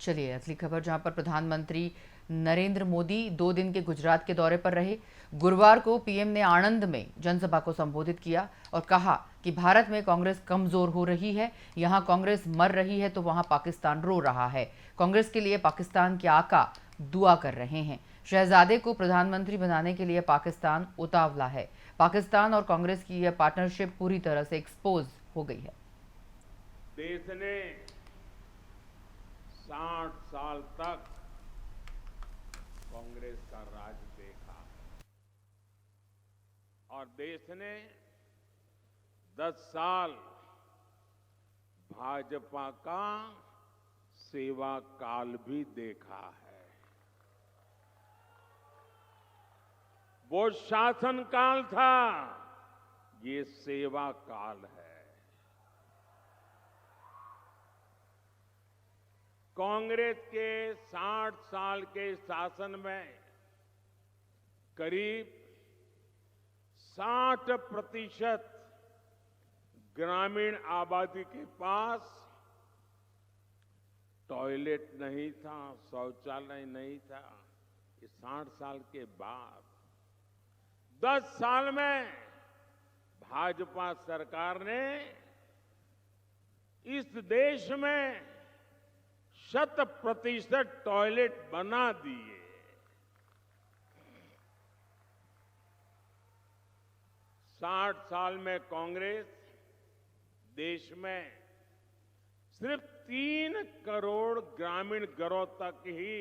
चलिए अगली खबर, जहां पर प्रधानमंत्री नरेंद्र मोदी 2 दिन के गुजरात के दौरे पर रहे। गुरुवार को पीएम ने आणंद में जनसभा को संबोधित किया और कहा कि भारत में कांग्रेस कमजोर हो रही है, यहां कांग्रेस मर रही है तो वहां पाकिस्तान रो रहा है। कांग्रेस के लिए पाकिस्तान के आका दुआ कर रहे हैं। शहजादे को प्रधानमंत्री बनाने के लिए पाकिस्तान उतावला है। पाकिस्तान और कांग्रेस की यह पार्टनरशिप पूरी तरह से एक्सपोज हो गई है। देश ने 60 साल तक कांग्रेस का राज देखा और देश ने 10 साल भाजपा का सेवा काल भी देखा है। वो शासन काल था, ये सेवा काल है। कांग्रेस के 60 साल के शासन में करीब 60% ग्रामीण आबादी के पास टॉयलेट नहीं था, शौचालय नहीं था। ये 60 साल के बाद 10 साल में भाजपा सरकार ने इस देश में 100% टॉयलेट बना दिए। साठ साल में कांग्रेस देश में सिर्फ 3 करोड़ ग्रामीण घरों तक ही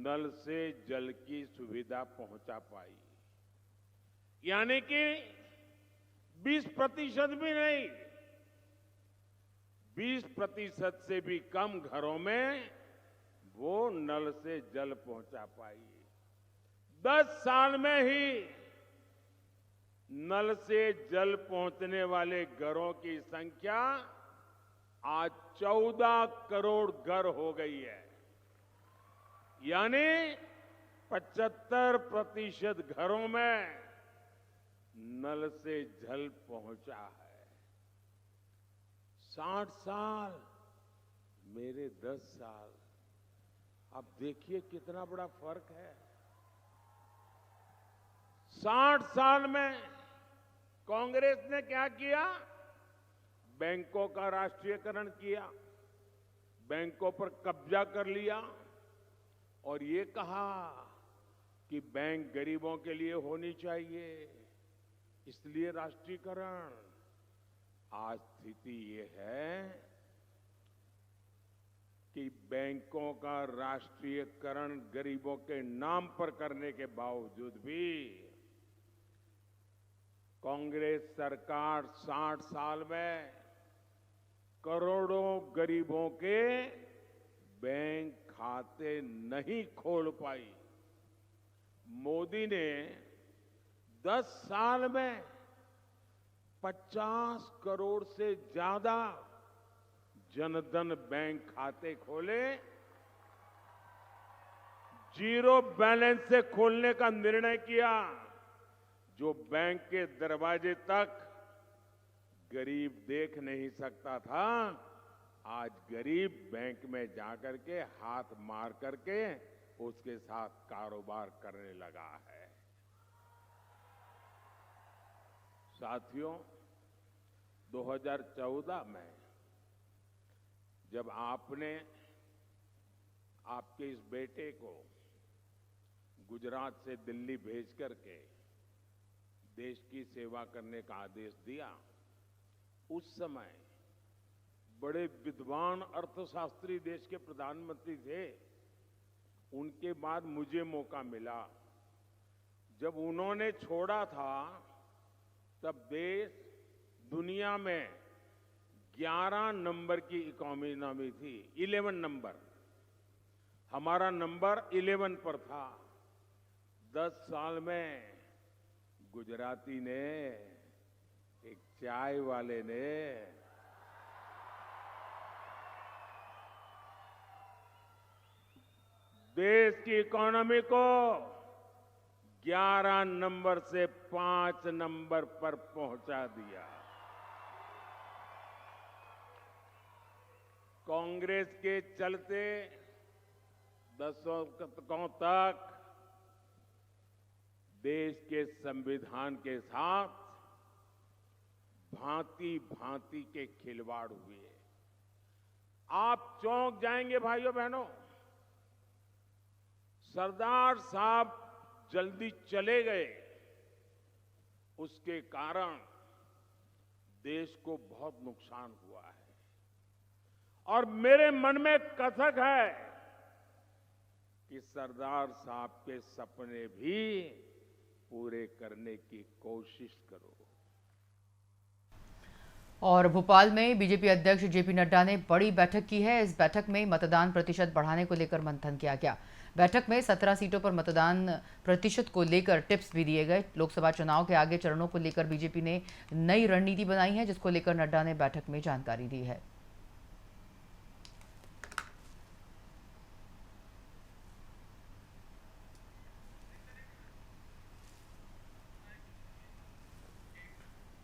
नल से जल की सुविधा पहुंचा पाई, यानी कि 20% भी नहीं, 20% से भी कम घरों में वो नल से जल पहुंचा पाई। 10 साल में ही नल से जल पहुंचने वाले घरों की संख्या आज 14 करोड़ घर हो गई है, यानी 75% घरों में नल से जल पहुंचा है। 60 साल मेरे 10 साल, अब देखिए कितना बड़ा फर्क है। 60 साल में कांग्रेस ने क्या किया? बैंकों का राष्ट्रीयकरण किया, बैंकों पर कब्जा कर लिया और ये कहा कि बैंक गरीबों के लिए होनी चाहिए, इसलिए राष्ट्रीयकरण। आज स्थिति ये है कि बैंकों का राष्ट्रीयकरण गरीबों के नाम पर करने के बावजूद भी कांग्रेस सरकार 60 साल में करोड़ों गरीबों के बैंक खाते नहीं खोल पाई। मोदी ने 10 साल में 50 करोड़ से ज्यादा जनधन बैंक खाते खोले। जीरो बैलेंस से खोलने का निर्णय किया। जो बैंक के दरवाजे तक गरीब देख नहीं सकता था, आज गरीब बैंक में जाकर के हाथ मार करके उसके साथ कारोबार करने लगा है। साथियों, 2014 में जब आपने आपके इस बेटे को गुजरात से दिल्ली भेज करके देश की सेवा करने का आदेश दिया, उस समय बड़े विद्वान अर्थशास्त्री देश के प्रधानमंत्री थे। उनके बाद मुझे मौका मिला। जब उन्होंने छोड़ा था तब देश दुनिया में 11 नंबर की इकोनॉमी थी, 11 नंबर। हमारा नंबर 11 पर था। 10 साल में गुजराती ने, एक चाय वाले ने देश की इकोनॉमी को 11 नंबर से 5 नंबर पर पहुंचा दिया। कांग्रेस के चलते दशकों तक देश के संविधान के साथ भांति भांति के खिलवाड़ हुए। आप चौंक जाएंगे भाइयों बहनों, सरदार साहब जल्दी चले गए, उसके कारण देश को बहुत नुकसान हुआ है। और मेरे मन में कसक है कि सरदार साहब के सपने भी पूरे करने की कोशिश करो। और भोपाल में बीजेपी अध्यक्ष जेपी नड्डा ने बड़ी बैठक की है। इस बैठक में मतदान प्रतिशत बढ़ाने को लेकर मंथन किया गया। बैठक में 17 सीटों पर मतदान प्रतिशत को लेकर टिप्स भी दिए गए। लोकसभा चुनाव के आगे चरणों को लेकर बीजेपी ने नई रणनीति बनाई है, जिसको लेकर नड्डा ने बैठक में जानकारी दी है।